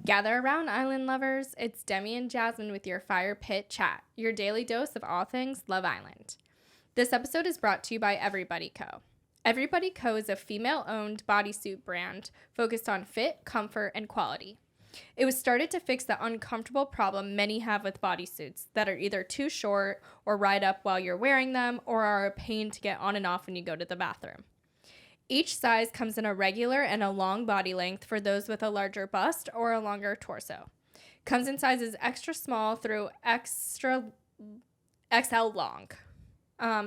Gather around, island lovers. It's Demi and Jasmine with your Fire Pit Chat, your daily dose of all things Love Island. This episode is brought to you by Everybody Co. Everybody Co is a female-owned bodysuit brand focused on fit, comfort, and quality. It was started to fix the uncomfortable problem many have with bodysuits that are either too short or ride up while you're wearing them or are a pain to get on and off when you go to the bathroom. Each size comes in a regular and a long body length for those with a larger bust or a longer torso. Comes in sizes extra small through extra XL long.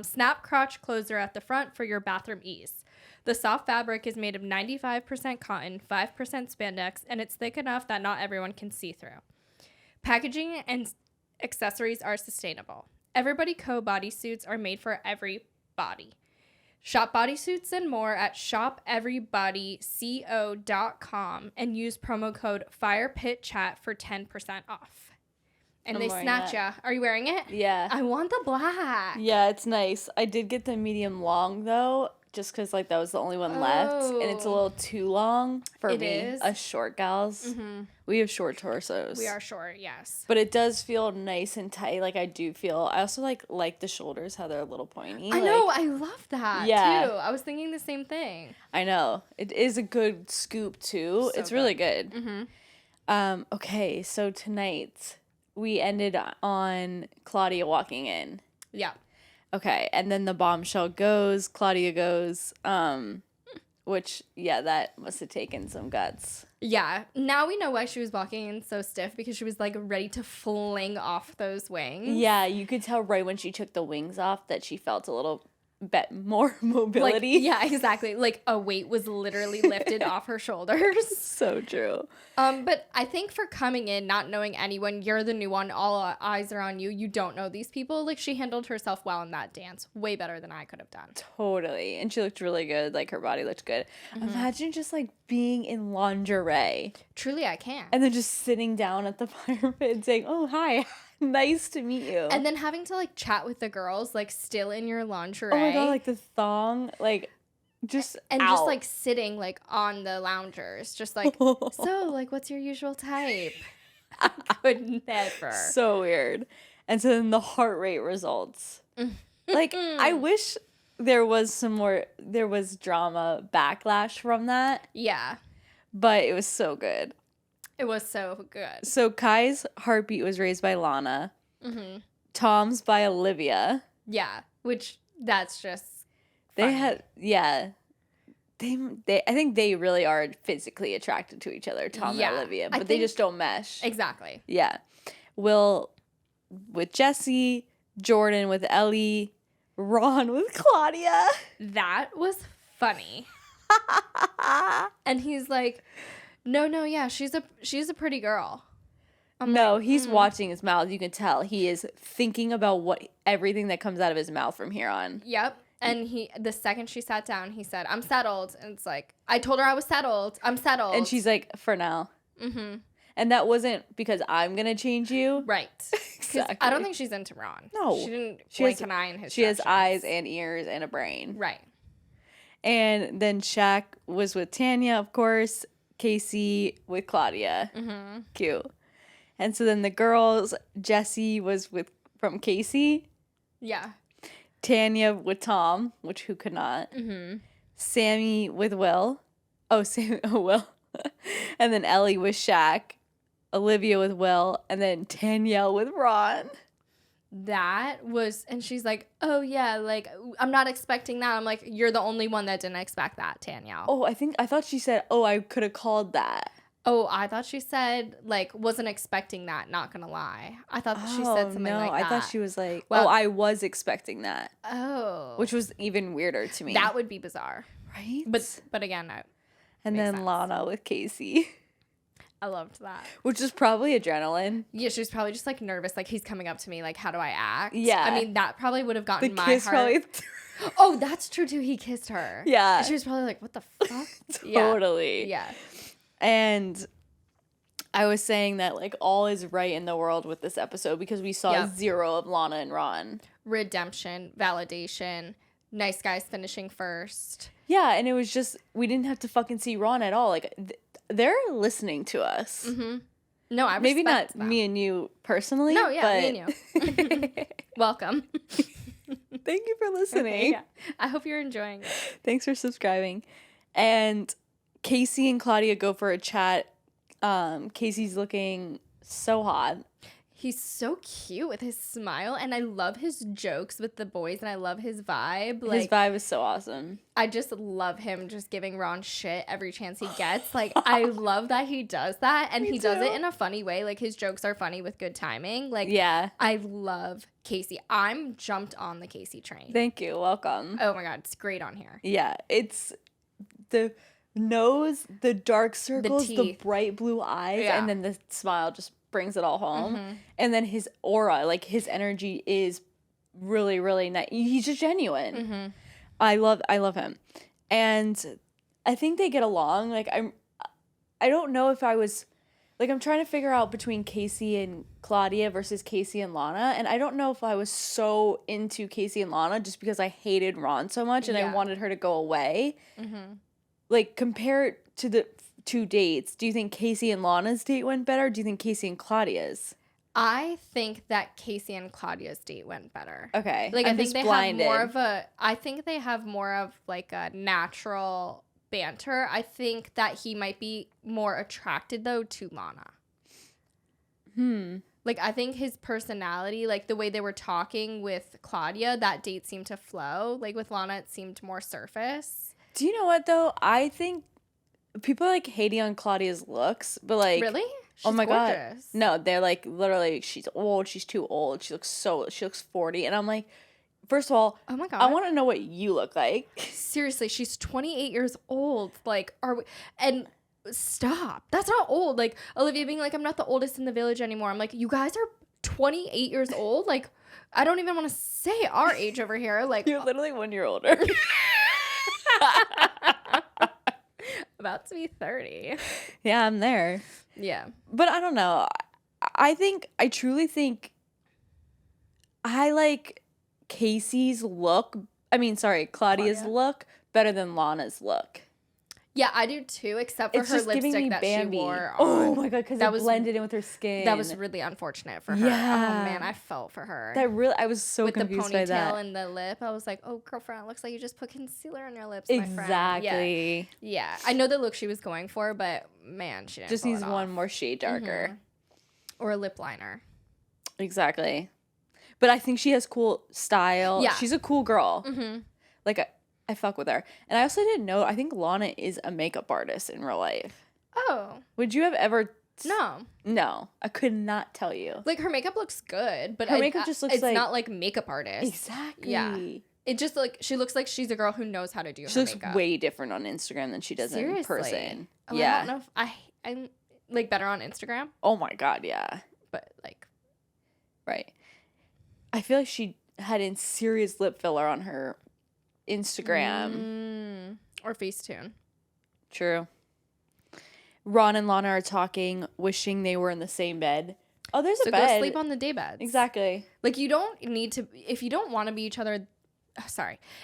Snap crotch closer at the front for your bathroom ease. The soft fabric is made of 95% cotton, 5% spandex, and it's thick enough that not everyone can see through. Packaging and accessories are sustainable. Everybody Co bodysuits are made for every body. Shop bodysuits and more at shopeverybodyco.com and use promo code FIREPITCHAT for 10% off. And they snatch ya. Are you wearing it? Yeah. I want the black. Yeah, it's nice. I did get the medium long, though, just because, like, that was the only one left. And it's a little too long for me. It is. Us short gals. Mm-hmm. We have short torsos. We are short, yes. But it does feel nice and tight. Like, I do feel... I also, like the shoulders, how they're a little pointy. I know. I love that, too. I was thinking the same thing. I know. It is a good scoop, too. So it's really good. Mm-hmm. Okay, so tonight... we ended on Claudia walking in. Yeah. Okay, and then the bombshell goes, Claudia goes, which, yeah, that must have taken some guts. Yeah. Now we know why she was walking in so stiff, because she was, like, ready to fling off those wings. Yeah, you could tell right when she took the wings off that she felt a little bit more mobility. Like, yeah, exactly. Like, a weight was literally lifted off her shoulders. So true. But I think for coming in, not knowing anyone, you're the new one, all eyes are on you, you don't know these people, like, she handled herself well in that dance. Way better than I could have done. Totally. And she looked really good. Like, her body looked good. Mm-hmm. Imagine just, like, being in lingerie. Truly, I can't. And then just sitting down at the fire pit and saying, oh, hi. Nice to meet you. And then having to, like, chat with the girls, like, still in your lingerie. Oh my god, like the thong, like, just and out. just, like, sitting, like, on the loungers. Just, like, so, like, what's your usual type? I could never. So weird. And so then the heart rate results. Like, I wish there was drama backlash from that. Yeah. But it was so good. It was so good. So Kai's heartbeat was raised by Lana. Mm-hmm. Tom's by Olivia. Yeah, which that's just funny. I think they really are physically attracted to each other, Tom and Olivia, but they just don't mesh. Exactly. Yeah. Will with Jesse, Jordan with Ellie, Ron with Claudia. That was funny. And he's like, no, yeah, she's a pretty girl. He's watching his mouth. You can tell he is thinking about everything that comes out of his mouth from here on. Yep. And the second she sat down, he said, "I'm settled." And it's like, I told her I was settled. I'm settled. And she's like, "For now." Mm-hmm. And that wasn't because I'm gonna change you, right? Exactly. I don't think she's into Ron. No, she didn't blink an eye in his. She has eyes and ears and a brain. Right. And then Shaq was with Tanya, of course. Casey with Claudia. Mm-hmm. Cute. And so then the girls, Jessie was from Casey. Yeah. Tanya with Tom, which who could not. Mm-hmm. Sammy with Will. Will. And then Ellie with Shaq. Olivia with Will. And then Danielle with Ron. That was, and she's like, oh yeah, like, I'm not expecting that. I'm like, you're the only one that didn't expect that, Tanya. Oh, I thought she said, oh, I could have called that. Oh, I thought she said, like, wasn't expecting that, not gonna lie. I thought she said something like that. I thought she was like, well, I was expecting that. Oh. Which was even weirder to me. That would be bizarre. Right? But again, and then sense. Lana with Casey. I loved that. Which was probably adrenaline. Yeah, she was probably just, like, nervous. Like, he's coming up to me. Like, how do I act? Yeah. I mean, that probably would have gotten my heart. Probably oh, that's true, too. He kissed her. Yeah. And she was probably like, what the fuck? Totally. Yeah. And I was saying that, like, all is right in the world with this episode because we saw zero of Lana and Ron. Redemption, validation, nice guys finishing first. Yeah, and it was just, we didn't have to fucking see Ron at all. Like, they're listening to us. Mm-hmm. No, I maybe not respect them. me and you personally. No, yeah, but... me and you. Welcome. Thank you for listening. Yeah. I hope you're enjoying it. Thanks for subscribing. And Casey and Claudia go for a chat. Casey's looking so hot. He's so cute with his smile, and I love his jokes with the boys, and I love his vibe. His vibe is so awesome. I just love him just giving Ron shit every chance he gets. Like, I love that he does that, and he does it in a funny way. Like, his jokes are funny with good timing. Like, yeah. I love Casey. I'm jumped on the Casey train. Thank you. Welcome. Oh, my God. It's great on here. Yeah. It's the nose, the dark circles, the bright blue eyes, and then the smile just brings it all home. And then his aura, like his energy is really, really nice. He's just genuine. I love him. And I think they get along. Like I don't know if I was like, I'm trying to figure out between Casey and Claudia versus Casey and Lana, and I don't know if I was so into Casey and Lana just because I hated Ron so much and I wanted her to go away. Like, compared to the 2 dates, do you think Casey and Lana's date went better? Or do you think Casey and Claudia's? I think that Casey and Claudia's date went better. Okay. Like, I think they have more of like a natural banter. I think that he might be more attracted though to Lana. Like, I think his personality, like the way they were talking with Claudia, that date seemed to flow. Like with Lana, it seemed more surface. Do you know what though? I think people are like hating on Claudia's looks, but like, really? She's oh my gorgeous. God. No, they're like literally, she's old. She's too old. She looks 40. And I'm like, first of all, oh my God, I want to know what you look like. Seriously, she's 28 years old. Like, and stop. That's not old. Like, Olivia being like, I'm not the oldest in the village anymore. I'm like, you guys are 28 years old? Like, I don't even want to say our age over here. Like, you're literally 1 year older. About to be 30. Yeah, I'm there. Yeah. But I don't know. I truly think I like Casey's look. Claudia's look better than Lana's look. Yeah, I do too, except for her lipstick that Bambi. She wore on. Oh my God, because it blended in with her skin. That was really unfortunate for her. Yeah. Oh man, I felt for her. I was so confused by that. With the ponytail and the lip, I was like, oh girlfriend, it looks like you just put concealer on your lips, exactly. my friend. Yeah. I know the look she was going for, but man, she didn't just needs one more shade darker. Or a lip liner. Exactly. But I think she has cool style. Yeah. She's a cool girl. Like, I fuck with her. And I also didn't know, I think Lana is a makeup artist in real life. Oh. Would you have ever... No, I could not tell you. Like, her makeup looks good, but her makeup just looks it's not like makeup artist. Exactly. Yeah. It just, like, she looks like she's a girl who knows how to do her makeup. She looks way different on Instagram than she does in person. Oh, yeah. I don't know if I'm, like, better on Instagram. Oh, my God, yeah. But, like... Right. I feel like she had serious lip filler on her Instagram. Or Facetune. True. Ron and Lana are talking, wishing they were in the same bed. Oh, there's a bed. So go sleep on the day beds. Exactly. Like, you don't need to... If you don't want to be each other...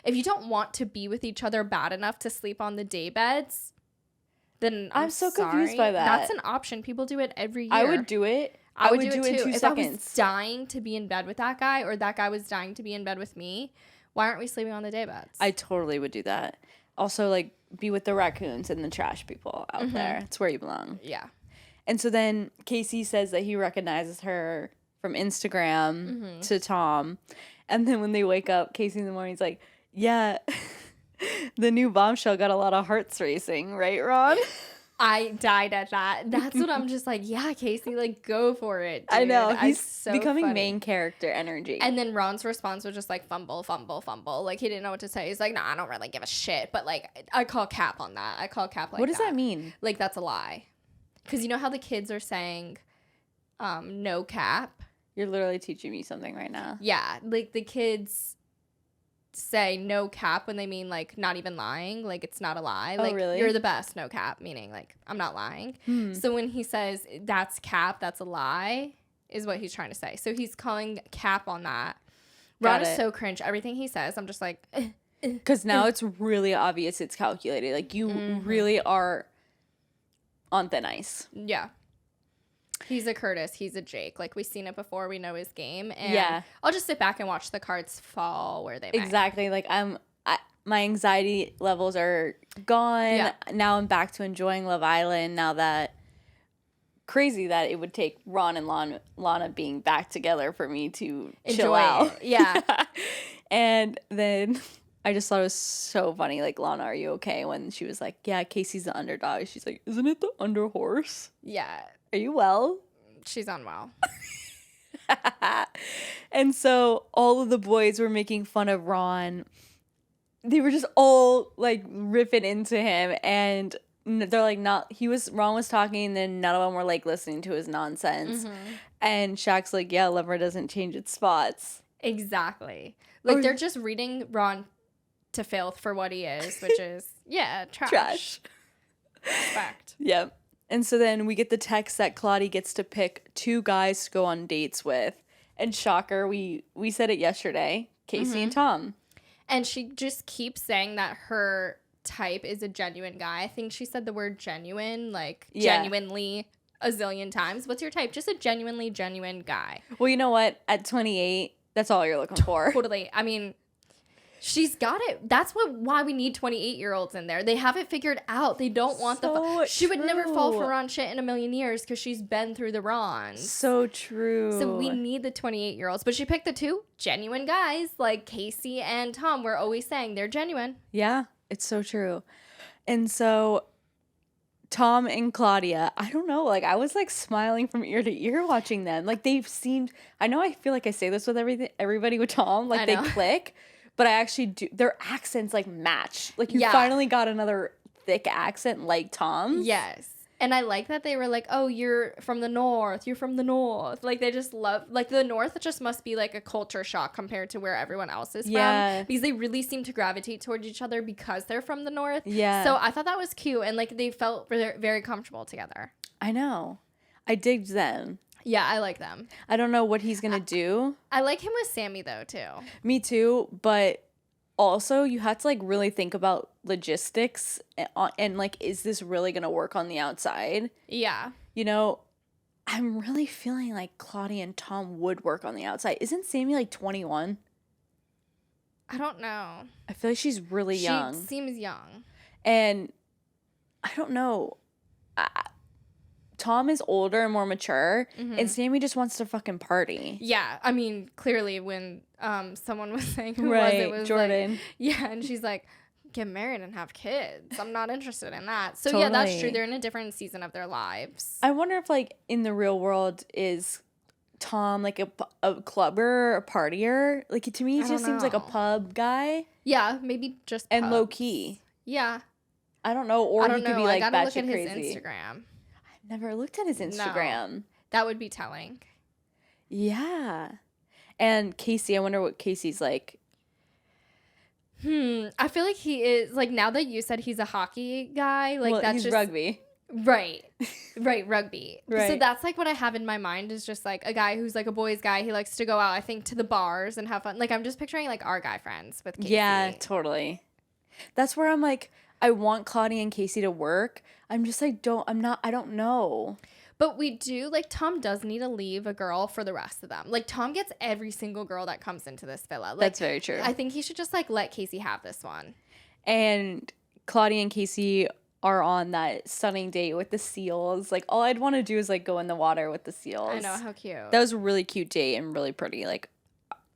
If you don't want to be with each other bad enough to sleep on the day beds, then I'm so confused by that. That's an option. People do it every year. I would do it. I would do it in 2 seconds. If I was dying to be in bed with that guy, or that guy was dying to be in bed with me, why aren't we sleeping on the day beds? I totally would do that. Also, like, be with the raccoons and the trash people out there. It's where you belong. Yeah. And so then Casey says that he recognizes her from Instagram to Tom. And then when they wake up, Casey in the morning is like, yeah, the new bombshell got a lot of hearts racing, right, Ron? I died at that. That's what I'm just like, yeah, Casey, like, go for it, dude. I know. He's so becoming main character energy. And then Ron's response was just like, fumble, fumble, fumble. Like, he didn't know what to say. He's like, I don't really give a shit. But, like, I call cap on that. I call cap like that. What does that mean? Like, that's a lie. Because you know how the kids are saying no cap? You're literally teaching me something right now. Yeah. Like, the kids say no cap when they mean, like, not even lying. Like, it's not a lie. Oh, like, really? You're the best, no cap, meaning, like, I'm not lying. So when he says that's cap, that's a lie, is what he's trying to say. So he's calling cap on that. Ron is so cringe. Everything he says, I'm just like... Because now it's really obvious it's calculated. Like, you really are on thin ice. Yeah. He's a Curtis. He's a Jake. Like, we've seen it before. We know his game. And I'll just sit back and watch the cards fall where they may. Exactly. Like, my anxiety levels are gone. Yeah. Now I'm back to enjoying Love Island. Now that... Crazy that it would take Ron and Lana being back together for me to chill out. Yeah. And then I just thought it was so funny. Like, Lana, are you okay? When she was like, yeah, Casey's the underdog. She's like, isn't it the under horse? Yeah. Are you well? She's unwell. And so all of the boys were making fun of Ron. They were just all like ripping into him, and they're like, Ron was talking, and then none of them were like listening to his nonsense. And Shaq's like, yeah, liver doesn't change its spots. Exactly. Like, they're just reading Ron to filth for what he is, which is, trash. Respect. Yep. And so then we get the text that Claudia gets to pick 2 guys to go on dates with. And shocker, we said it yesterday, Casey and Tom. And she just keeps saying that her type is a genuine guy. I think she said the word genuine, genuinely a zillion times. What's your type? Just a genuinely genuine guy. Well, you know what? At 28, that's all you're looking for. Totally. I mean, she's got it. That's why we need 28-year-olds in there. They have it figured out. They don't want she would never fall for Ron shit in a million years because she's been through the Rons. So true. So we need the 28-year-olds. But she picked the 2 genuine guys, like Casey and Tom. We're always saying they're genuine. Yeah, it's so true. And so Tom and Claudia, I don't know, like, I was like smiling from ear to ear watching them. Like, they've seemed, I feel like I say this with everybody with Tom, like, they click. But I actually do. Their accents, like, match. Like, you finally got another thick accent like Tom's. Yes. And I like that they were like, oh, you're from the North. You're from the North. Like, they just love... Like, the North just must be, like, a culture shock compared to where everyone else is from. Because they really seem to gravitate towards each other because they're from the North. Yeah. So I thought that was cute. And, like, they felt very comfortable together. I know. I digged them. Yeah, I like them. I don't know what he's going to do. I like him with Sammy, though, too. Me too, but also you have to, like, really think about logistics and like, is this really going to work on the outside? Yeah. You know, I'm really feeling like Claudia and Tom would work on the outside. Isn't Sammy, like, 21? I don't know. I feel like she's really young. She seems young. And I don't know. Tom is older and more mature, and Sammy just wants to fucking party. Yeah, I mean, clearly when someone was saying who it was Jordan. Like, yeah, and she's like, get married and have kids. I'm not interested in that. So yeah, that's true. They're in a different season of their lives. I wonder if, like, in the real world, is Tom like a clubber, a partier? Like, to me, he just seems like a pub guy. Yeah, maybe just pubs. And low key. Yeah. I don't know, or he could be like batshit crazy. I gotta look at his Instagram. Never looked at his Instagram. No, that would be telling. Yeah. And Casey, I wonder what Casey's like. I feel like he is, like, now that you said he's a hockey guy, like, well, that's he's just rugby. Right, rugby. Right. So that's, like, what I have in my mind is just, like, a guy who's, like, a boys guy. He likes to go out, I think, to the bars and have fun. Like, I'm just picturing, like, our guy friends with Casey. Yeah, totally. That's where I'm like, I want Claudia and Casey to work. I'm just like, I don't know. But we do, like, Tom does need to leave a girl for the rest of them. Like, Tom gets every single girl that comes into this villa. Like, that's very true. I think he should just, like, let Casey have this one. And Claudia and Casey are on that stunning date with the seals. Like, all I'd want to do is, like, go in the water with the seals. I know, how cute. That was a really cute date and really pretty. Like,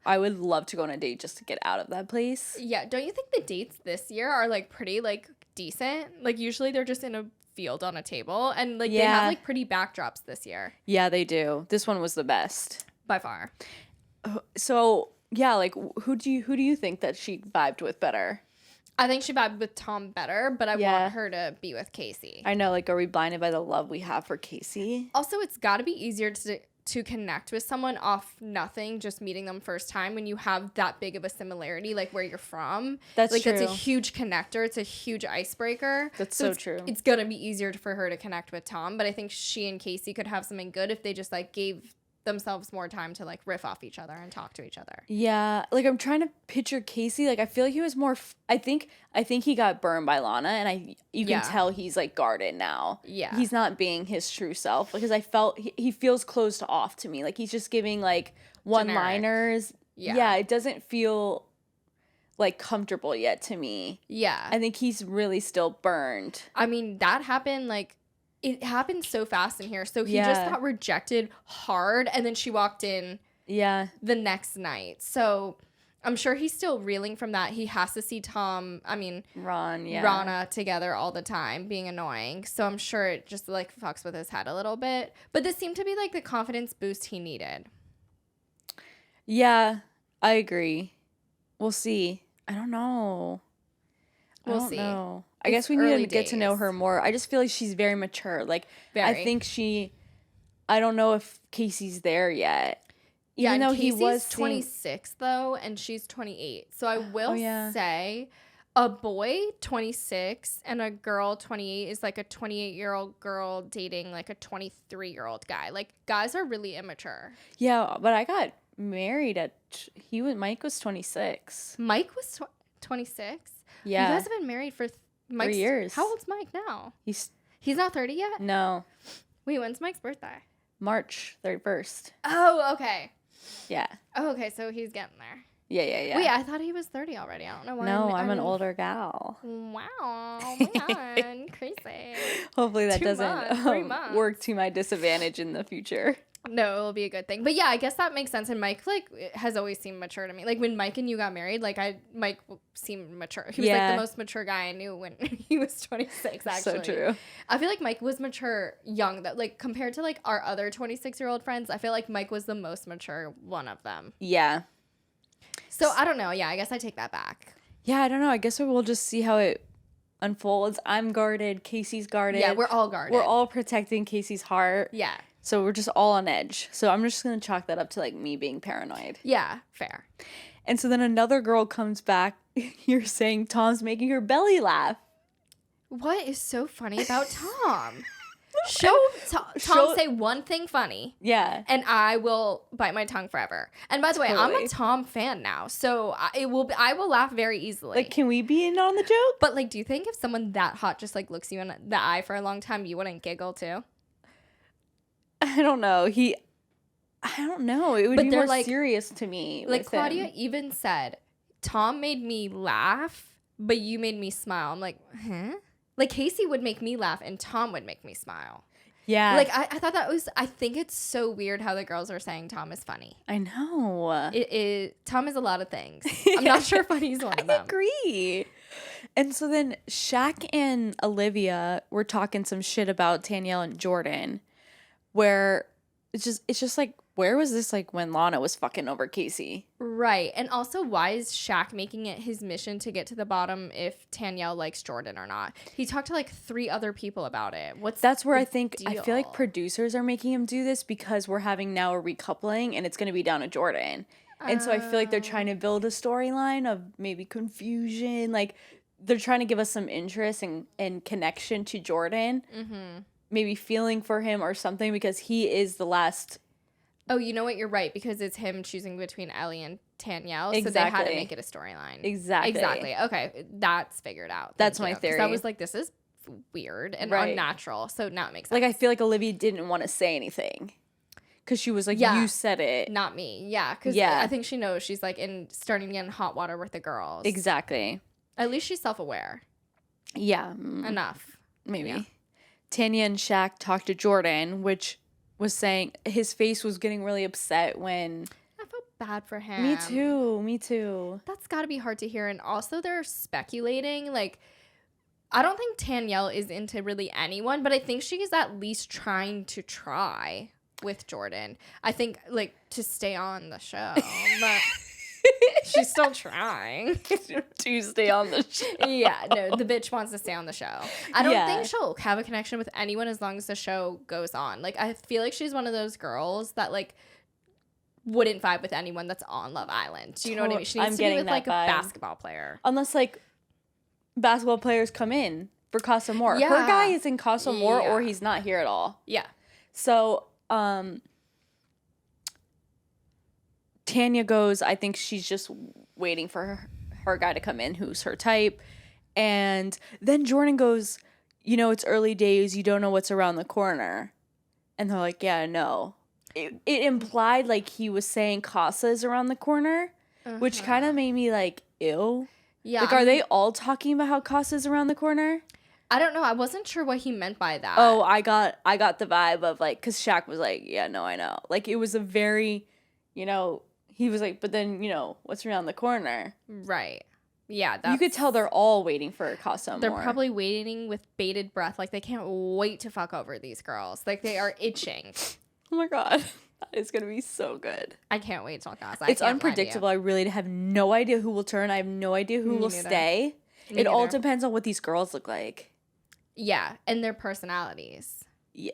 I would love to go on a date just to get out of that place. Yeah. Don't you think the dates this year are, like, pretty, like, decent? Like, usually they're just in a field on a table, and, like, they have, like, pretty backdrops this year. Yeah, they do. This one was the best. By far. So, yeah, like, who do you think that she vibed with better? I think she vibed with Tom better, but I want her to be with Casey. I know, like, are we blinded by the love we have for Casey? Also, it's got to be easier to connect with someone off nothing, just meeting them first time, when you have that big of a similarity, like, where you're from. That's like, true. That's a huge connector. It's a huge icebreaker. That's so true. It's going to be easier for her to connect with Tom, but I think she and Casey could have something good if they just, like, gave themselves more time to like riff off each other and talk to each other. Yeah, like I'm trying to picture Casey. Like I feel like he was more. I think he got burned by Lana, and you can tell he's like guarded now. Yeah, he's not being his true self because I felt he feels closed off to me. Like he's just giving like one-liners. Yeah, it doesn't feel like comfortable yet to me. Yeah, I think he's really still burned. I mean, that happened like. It happened so fast in here. So he just got rejected hard, and then she walked in the next night. So I'm sure he's still reeling from that. He has to see Rana together all the time, being annoying. So I'm sure it just like fucks with his head a little bit. But this seemed to be like the confidence boost he needed. Yeah, I agree. We'll see. I don't know. We'll see. I guess we need to get to know her more. I just feel like she's very mature. Like, I think I don't know if Casey's there yet. Even though Casey's he was 26, though, and she's 28. So I will say a boy 26 and a girl 28 is like a 28-year-old girl dating like a 23-year-old guy. Like, guys are really immature. Yeah, but I got married Mike was 26. Mike was 26? Yeah. You guys have been married for 3 years. How old's Mike now? He's not 30 yet? No. Wait, when's Mike's birthday? March 31st. Oh, okay. Yeah. Oh, okay, so he's getting there. Yeah. Wait, I thought he was 30 already. I don't know why. No, I'm an older gal. Wow. Man, crazy. Hopefully that doesn't work to my disadvantage in the future. No, it'll be a good thing. But yeah, I guess that makes sense. And Mike, like, has always seemed mature to me. Like, when Mike and you got married, like, Mike seemed mature. He was, like, the most mature guy I knew when he was 26, actually. So true. I feel like Mike was mature young, though. Like, compared to, like, our other 26-year-old friends, I feel like Mike was the most mature one of them. Yeah. So, I don't know. Yeah, I guess I take that back. Yeah, I don't know. I guess we'll just see how it unfolds. I'm guarded. Casey's guarded. Yeah, we're all guarded. We're all protecting Casey's heart. Yeah. So we're just all on edge. So I'm just going to chalk that up to, like, me being paranoid. Yeah, fair. And so then another girl comes back. You're saying Tom's making her belly laugh. What is so funny about Tom? Tom say one thing funny. Yeah. And I will bite my tongue forever. And by the way, I'm a Tom fan now. So I will laugh very easily. Like, can we be in on the joke? But, like, do you think if someone that hot just, like, looks you in the eye for a long time, you wouldn't giggle too? I don't know. I don't know. It would be more like, serious to me. Like, Claudia even said, Tom made me laugh, but you made me smile. I'm like, huh? Like, Casey would make me laugh and Tom would make me smile. Yeah. Like, I thought I think it's so weird how the girls are saying Tom is funny. I know. Tom is a lot of things. I'm not sure funny is one of them. I agree. And so then Shaq and Olivia were talking some shit about Tanyelle and Jordan, where it's just like, where was this, like, when Lana was fucking over Casey? Right. And also, why is Shaq making it his mission to get to the bottom if Tanyelle likes Jordan or not? He talked to, like, 3 other people about it. That's where I feel like producers are making him do this because we're having now a recoupling and it's going to be down to Jordan. And so I feel like they're trying to build a storyline of maybe confusion. Like, they're trying to give us some interest and connection to Jordan. Mm-hmm. Maybe feeling for him or something because he is the last... Oh, you know what? You're right, because it's him choosing between Ellie and Tanyelle. Exactly. So they had to make it a storyline. Exactly. Okay, that's figured out. That's my theory. I was like, this is weird and unnatural. So now it makes sense. Like, I feel like Olivia didn't want to say anything. Because she was like, you said it. Not me. Yeah, because I think she knows she's, like, starting to get in hot water with the girls. Exactly. At least she's self-aware. Yeah. Enough. Maybe. Yeah. Tanya and Shaq talked to Jordan, which... was saying his face was getting really upset when... I felt bad for him. Me too. That's got to be hard to hear. And also they're speculating. Like, I don't think Tanyelle is into really anyone, but I think she's at least trying to try with Jordan. I think, like, to stay on the show. But she's still trying to stay on the show. Yeah, no, the bitch wants to stay on the show. I don't think she'll have a connection with anyone as long as the show goes on. Like, I feel like she's one of those girls that, like, wouldn't vibe with anyone that's on Love Island. Do you know what I mean? She needs to be with, like, a basketball player. Unless, like, basketball players come in for Casa Amor. Yeah. Her guy is in Casa Amor or he's not here at all. Yeah. So, Tanya goes, I think she's just waiting for her guy to come in who's her type. And then Jordan goes, it's early days. You don't know what's around the corner. And they're like, yeah, no. It implied like he was saying Casa is around the corner, which kind of made me like, ew. Yeah. Like, are they all talking about how Casa is around the corner? I don't know. I wasn't sure what he meant by that. Oh, I got the vibe of like, because Shaq was like, yeah, no, I know. Like, it was a very, he was like, but then, what's around the corner? Right. Yeah. You could tell they're all waiting for Casa more. They're probably waiting with bated breath. Like, they can't wait to fuck over these girls. Like, they are itching. Oh my God. That is going to be so good. I can't wait till Casa. It's unpredictable. I really have no idea who will turn. I have no idea who will stay. It all depends on what these girls look like. Yeah, and their personalities. Yeah.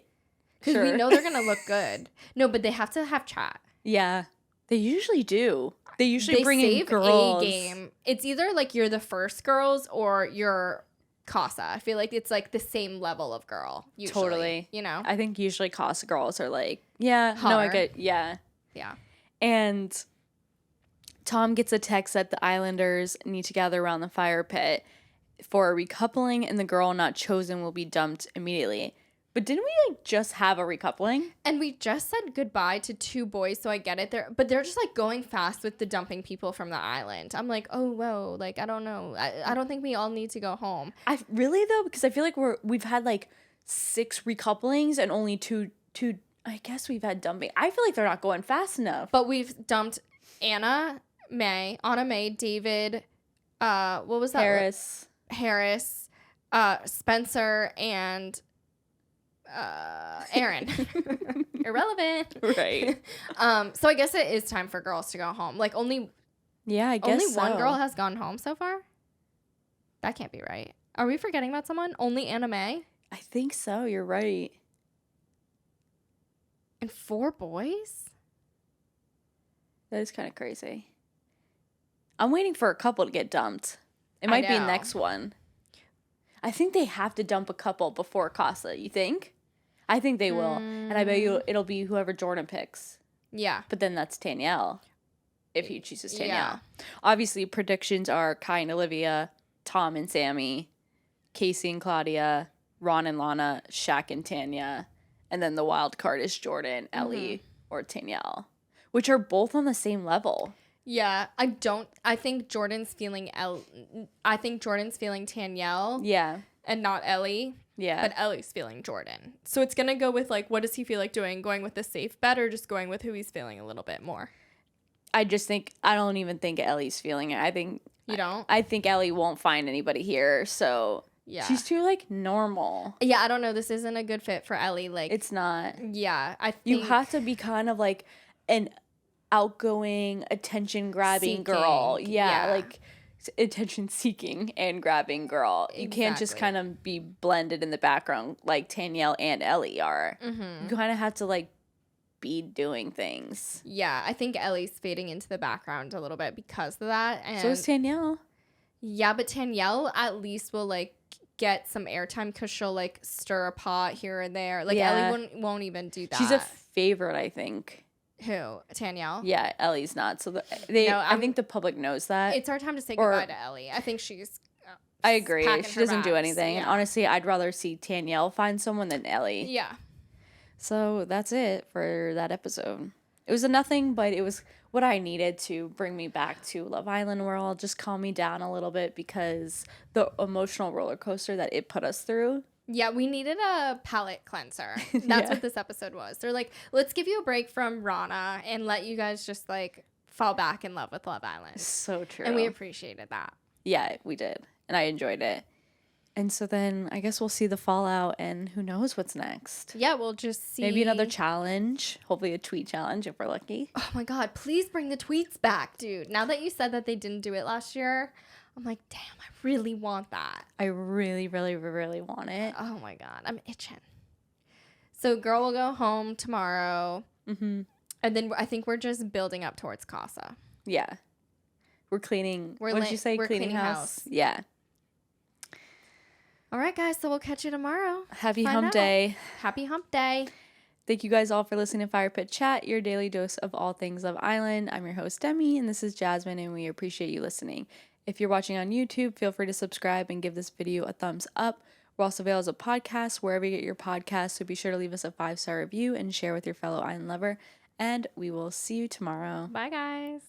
Because we know they're going to look good. No, but they have to have chat. Yeah. They usually do. They usually bring in girls. A game. It's either like you're the first girls or you're Casa. I feel like it's like the same level of girl. Usually, totally. I think usually Casa girls are like, yeah, Hotter. No, I get, yeah. Yeah. And Tom gets a text that the Islanders need to gather around the fire pit for a recoupling, and the girl not chosen will be dumped immediately. But didn't we just have a recoupling? And we just said goodbye to 2 boys, so I get it. But they're just like going fast with the dumping people from the island. I'm like, oh whoa, like I don't know. I don't think we all need to go home. I really though, because I feel like we've had like 6 recouplings and only two. I guess we've had dumping. I feel like they're not going fast enough. But we've dumped Anna May, David. What was that? Harris, Spencer, and Aaron. Irrelevant. Right. So I guess it is time for girls to go home. Like only one girl has gone home so far? That can't be right. Are we forgetting about someone? Only Anna May? I think so. You're right. And 4 boys? That is kind of crazy. I'm waiting for a couple to get dumped. It might be next one. I think they have to dump a couple before Casa. You think? I think they will. And I bet you it'll be whoever Jordan picks. Yeah. But then that's Tanyelle. If he chooses Tanyelle. Yeah. Obviously, predictions are Kai and Olivia, Tom and Sammy, Casey and Claudia, Ron and Lana, Shaq and Tanya. And then the wild card is Jordan, Ellie, or Tanyelle. Which are both on the same level. Yeah, I think Jordan's feeling Tanyelle. Yeah. And not Ellie. Yeah. But Ellie's feeling Jordan. So it's going to go with like, what does he feel like doing? Going with the safe bet or just going with who he's feeling a little bit more? I don't even think Ellie's feeling it. You don't? I think Ellie won't find anybody here, so yeah. She's too like normal. Yeah, I don't know. This isn't a good fit for Ellie. Like, it's not. Yeah, I think you have to be kind of like an outgoing, attention-grabbing girl. Yeah, like attention-seeking and grabbing girl. Exactly. You can't just kind of be blended in the background like Tanyelle and Ellie are. Mm-hmm. You kind of have to like be doing things. Yeah, I think Ellie's fading into the background a little bit because of that. And so is Tanyelle. Yeah, but Tanyelle at least will like get some airtime because she'll like stir a pot here and there. Like Ellie won't even do that. She's a favorite, I think. Who? Tanyelle? Yeah, Ellie's not. So I think the public knows that. It's our time to say goodbye to Ellie. I think she's I agree. She doesn't do anything. Yeah. And honestly, I'd rather see Tanyelle find someone than Ellie. Yeah. So that's it for that episode. It was a nothing, but it was what I needed to bring me back to Love Island world. Just calm me down a little bit because the emotional roller coaster that it put us through. Yeah, we needed a palate cleanser. That's what this episode was. They're like, let's give you a break from Rana and let you guys just like fall back in love with Love Island. So true. And we appreciated that. Yeah, we did. And I enjoyed it. And so then I guess we'll see the fallout and who knows what's next. Yeah, we'll just see. Maybe another challenge. Hopefully a tweet challenge if we're lucky. Oh my God, please bring the tweets back, dude. Now that you said that they didn't do it last year, I'm like, damn, I really want that. I really, really, really want it. Oh my God, I'm itching. So girl will go home tomorrow. Mm-hmm. And then I think we're just building up towards Casa. Yeah. We're cleaning. What did you say? We're cleaning house. Yeah. All right, guys. So we'll catch you tomorrow. Happy hump day. Happy hump day. Thank you guys all for listening to Fire Pit Chat, your daily dose of all things Love Island. I'm your host, Demi, and this is Jasmine, and we appreciate you listening. If you're watching on YouTube, feel free to subscribe and give this video a thumbs up. We're also available as a podcast wherever you get your podcasts, so be sure to leave us a 5-star review and share with your fellow island lover. And we will see you tomorrow. Bye, guys.